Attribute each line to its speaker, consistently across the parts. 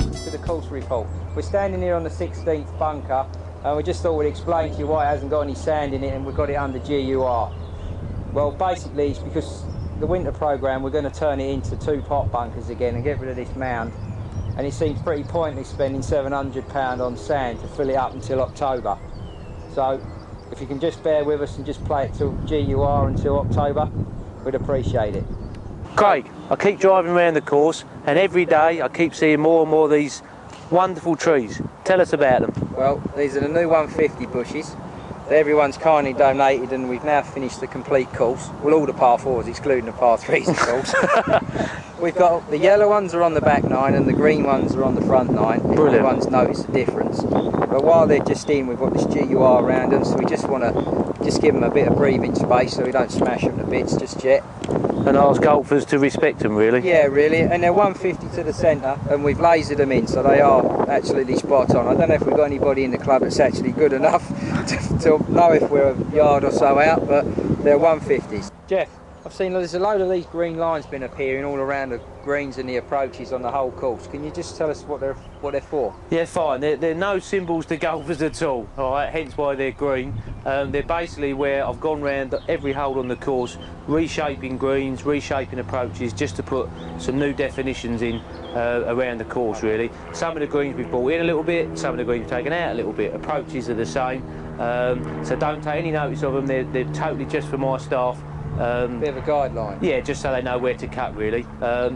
Speaker 1: welcome to the course report. We're standing here on the 16th bunker and we just thought we'd explain to you why it hasn't got any sand in it and we've got it under GUR. Well, basically it's because the winter programme we're going to turn it into 2 pot bunkers again and get rid of this mound, and it seems pretty pointless spending £700 on sand to fill it up until October. So if you can just bear with us and just play it till GUR until October, we'd appreciate it.
Speaker 2: Craig, I keep driving around the course and every day I keep seeing more and more of these wonderful trees. Tell us about them.
Speaker 1: Well, these are the new 150 bushes. Everyone's kindly donated and we've now finished the complete course. Well, all the par 4s excluding the par 3s of course. We've got the yellow ones are on the back 9 and the green ones are on the front 9.
Speaker 2: Brilliant.
Speaker 1: Everyone's noticed the difference. But while they're just in, we've got this GUR around them, so we just want to give them a bit of breathing space so we don't smash them to bits just yet.
Speaker 2: And ask golfers to respect them, really.
Speaker 1: Yeah, really, and they're 150 to the centre and we've lasered them in, so they are absolutely spot on. I don't know if we've got anybody in the club that's actually good enough to know if we're a yard or so out, but they're 150s. Jeff, I've seen there's a load of these green lines been appearing all around the greens and the approaches on the whole course. Can you just tell us what they're for?
Speaker 2: Yeah, fine. They're no symbols to golfers at all, hence why they're green. They're basically where I've gone round every hole on the course, reshaping greens, reshaping approaches, just to put some new definitions in around the course, really. Some of the greens we've brought in a little bit, some of the greens we've taken out a little bit. Approaches are the same, so don't take any notice of them. They're totally just for my staff.
Speaker 1: Bit of a guideline.
Speaker 2: Yeah, just so they know where to cut, really.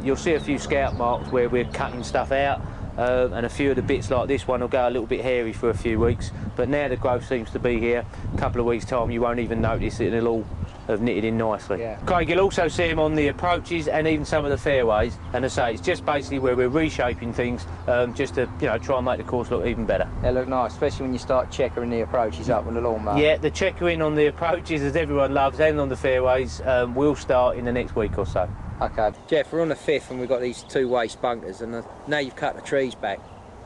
Speaker 2: You'll see a few scout marks where we're cutting stuff out, and a few of the bits like this one will go a little bit hairy for a few weeks, but now the growth seems to be here. A couple of weeks time you won't even notice it and it'll all have knitted in nicely.
Speaker 1: Yeah.
Speaker 2: Craig, you'll also see them on the approaches and even some of the fairways, and as I say, it's just basically where we're reshaping things, just to try and make the course look even better.
Speaker 1: They look nice, especially when you start checkering the approaches up with the lawnmower.
Speaker 2: Yeah, the checkering on the approaches, as everyone loves, and on the fairways will start in the next week or so.
Speaker 1: Okay, Jeff, we're on the 5th and we've got these 2 waste bunkers, and now you've cut the trees back,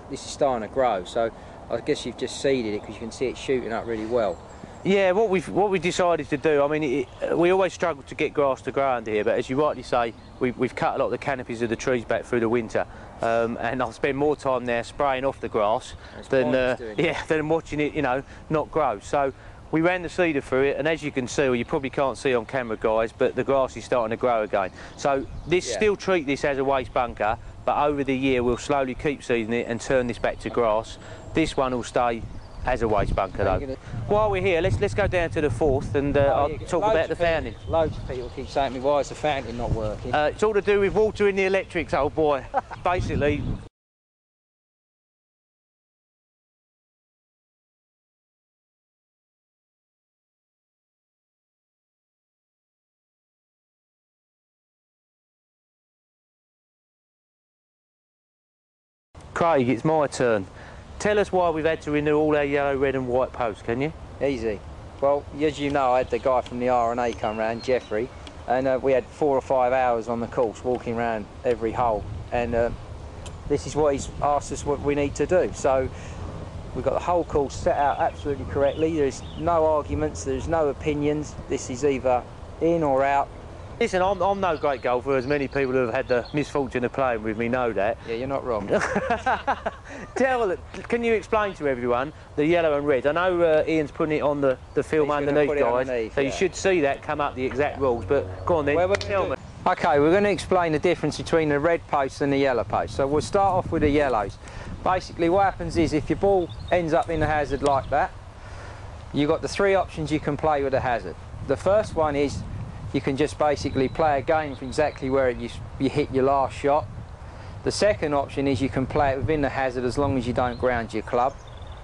Speaker 1: this is starting to grow, so I guess you've just seeded it because you can see it shooting up really well.
Speaker 2: Yeah, what we decided to do, I mean, we always struggle to get grass to grow under here, but as you rightly say, we've cut a lot of the canopies of the trees back through the winter, and I'll spend more time there spraying off the grass than watching it, not grow. So we ran the seeder through it, and as you can see, or you probably can't see on camera, guys, but the grass is starting to grow again. So still treat this as a waste bunker, but over the year we'll slowly keep seeding it and turn this back to grass. This one will stay as a waste bunker though. While we're here, let's go down to the 4th and I'll talk about the fountain.
Speaker 1: Loads of people keep saying to me, why is the fountain not working?
Speaker 2: It's all to do with water in the electrics, old boy. Basically. Craig, it's my turn. Tell us why we've had to renew all our yellow, red and white posts, can you? Easy.
Speaker 1: Well, as you know, I had the guy from the R&A come round, Jeffrey, and we had 4 or 5 hours on the course walking around every hole, and this is what he's asked us what we need to do. So we've got the whole course set out absolutely correctly. There's no arguments, there's no opinions. This is either in or out.
Speaker 2: Listen, I'm no great golfer, as many people who have had the misfortune of playing with me know that.
Speaker 1: Yeah, you're not wrong.
Speaker 2: Can you explain to everyone the yellow and red? I know Ian's putting it on the film underneath, guys, so you should see that come up, the exact rules, but go on then, tell me.
Speaker 1: Okay, we're going to explain the difference between the red posts and the yellow posts. So we'll start off with the yellows. Basically what happens is if your ball ends up in the hazard like that, you've got the 3 options you can play with the hazard. The first one is you can just basically play a game from exactly where you hit your last shot. The second option is you can play it within the hazard as long as you don't ground your club.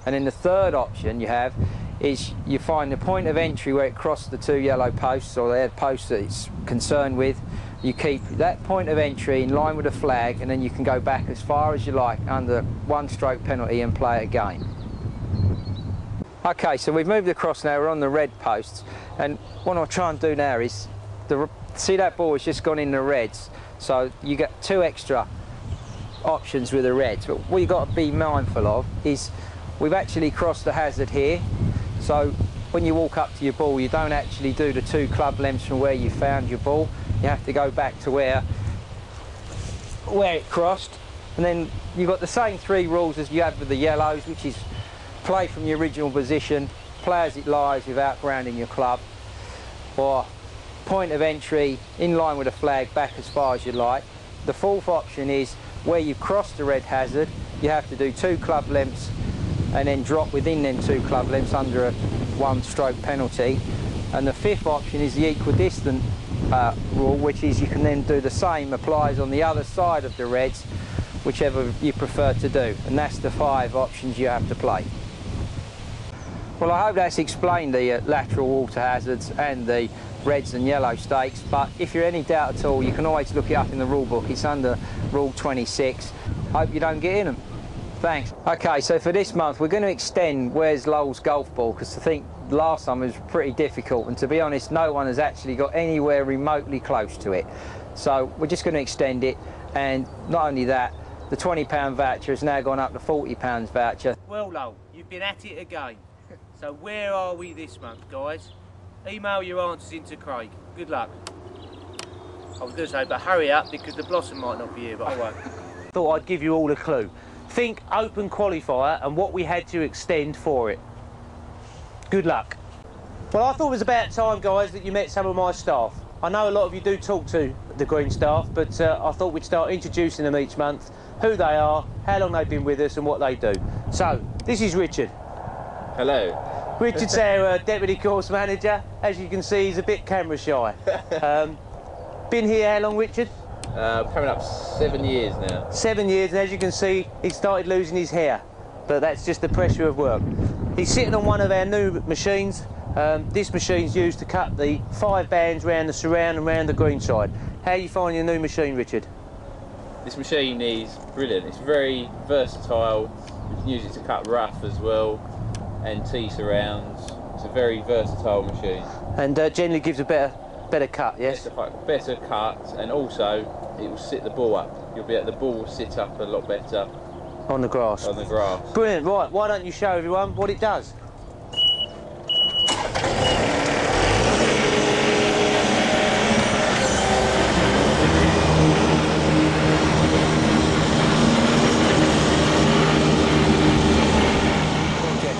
Speaker 1: And then the third option you have is you find the point of entry where it crossed the 2 yellow posts, or the posts that it's concerned with. You keep that point of entry in line with the flag, and then you can go back as far as you like under 1 stroke penalty and play it again. Okay, so we've moved across now, we're on the red posts, and what I'll try and do now is see that ball has just gone in the reds, so you get 2 extra options with the reds. But what you've got to be mindful of is we've actually crossed the hazard here, so when you walk up to your ball you don't actually do the 2 club lengths from where you found your ball. You have to go back to where it crossed And then you've got the same 3 rules as you have with the yellows, which is play from your original position, play as it lies without grounding your club, or point of entry in line with the flag back as far as you like. The 4th option is where you cross the red hazard, you have to do 2 club lengths and then drop within them 2 club lengths under a 1-stroke penalty. And the 5th option is the equidistant rule, which is you can then do the same, applies on the other side of the reds, whichever you prefer to do. And that's the 5 options you have to play. Well, I hope that's explained the lateral water hazards and the reds and yellow stakes, but if you're any doubt at all, you can always look it up in the rule book. It's under Rule 26. Hope you don't get in them. Thanks. Okay, so for this month we're going to extend Where's Lowell's golf ball, because I think last time was pretty difficult, and to be honest no one has actually got anywhere remotely close to it. So we're just going to extend it, and not only that, the £20 voucher has now gone up to £40 voucher.
Speaker 2: Well, Lowell, you've been at it again. So where are we this month, guys? Email your answers into Craig. Good luck. I was going to say, but hurry up because the Blossom might not be here, but I won't. Thought I'd give you all a clue. Think Open Qualifier and what we had to extend for it. Good luck. Well, I thought it was about time, guys, that you met some of my staff. I know a lot of you do talk to the Green staff, but I thought we'd start introducing them each month, who they are, how long they've been with us and what they do. So, this is Richard.
Speaker 3: Hello.
Speaker 2: Richard's our Deputy Course Manager. As you can see, he's a bit camera shy. Been here how long, Richard?
Speaker 3: Coming up 7 years now.
Speaker 2: 7 years, and as you can see, he started losing his hair. But that's just the pressure of work. He's sitting on one of our new machines. This machine's used to cut the 5 bands round the surround and round the green side. How are you finding your new machine, Richard?
Speaker 3: This machine is brilliant. It's very versatile. We can use it to cut rough as well, and tee surrounds. It's a very versatile machine.
Speaker 2: And generally gives a better cut, yes?
Speaker 3: Better cut, and also it will sit the ball up. You'll be at the ball will sit up a lot better.
Speaker 2: On the grass.
Speaker 3: On the grass.
Speaker 2: Brilliant. Right, why don't you show everyone what it does?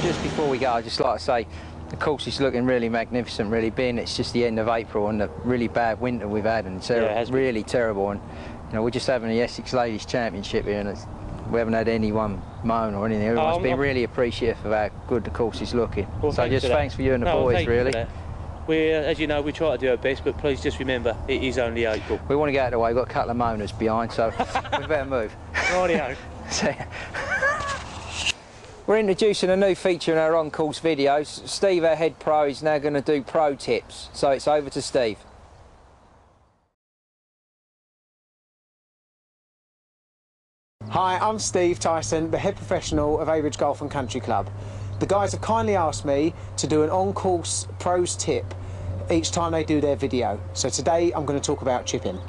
Speaker 1: Just before we go, I'd just like to say the course is looking really magnificent, really, being it's just the end of April and the really bad winter we've had, and it's really terrible. And you know, we're just having the Essex Ladies Championship here, and we haven't had anyone moan or anything. Everyone's been really appreciative of how good the course is looking. Well, so just thanks for you and the boys, really.
Speaker 2: As you know, we try to do our best, but please just remember, it is only April.
Speaker 1: We want to get out of the way. We've got a couple of moaners behind, so we better move.
Speaker 2: Rightio.
Speaker 1: We're introducing a new feature in our on-course videos. Steve, our head pro, is now going to do pro tips. So it's over to Steve.
Speaker 4: Hi, I'm Steve Tyson, the head professional of Abridge Golf and Country Club. The guys have kindly asked me to do an on-course pros tip each time they do their video. So today I'm going to talk about chipping.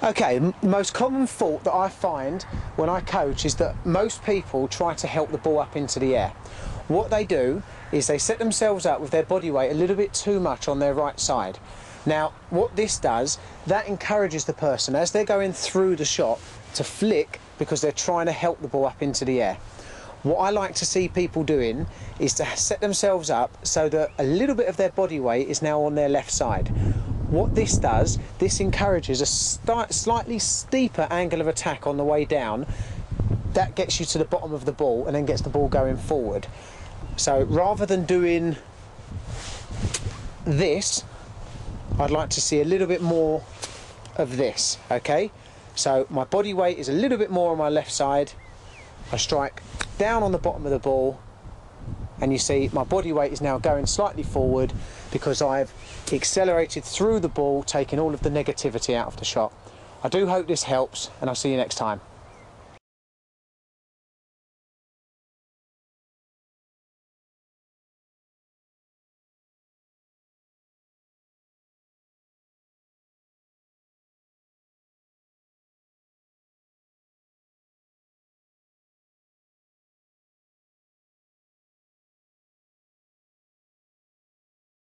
Speaker 4: Okay, the most common fault that I find when I coach is that most people try to help the ball up into the air. What they do is they set themselves up with their body weight a little bit too much on their right side. Now, what this does, that encourages the person as they're going through the shot to flick because they're trying to help the ball up into the air. What I like to see people doing is to set themselves up so that a little bit of their body weight is now on their left side. What this does, this encourages a slightly steeper angle of attack on the way down. That gets you to the bottom of the ball and then gets the ball going forward. So rather than doing this, I'd like to see a little bit more of this, okay? So my body weight is a little bit more on my left side. I strike down on the bottom of the ball, and you see my body weight is now going slightly forward because I've accelerated through the ball, taking all of the negativity out of the shot. I do hope this helps, and I'll see you next time.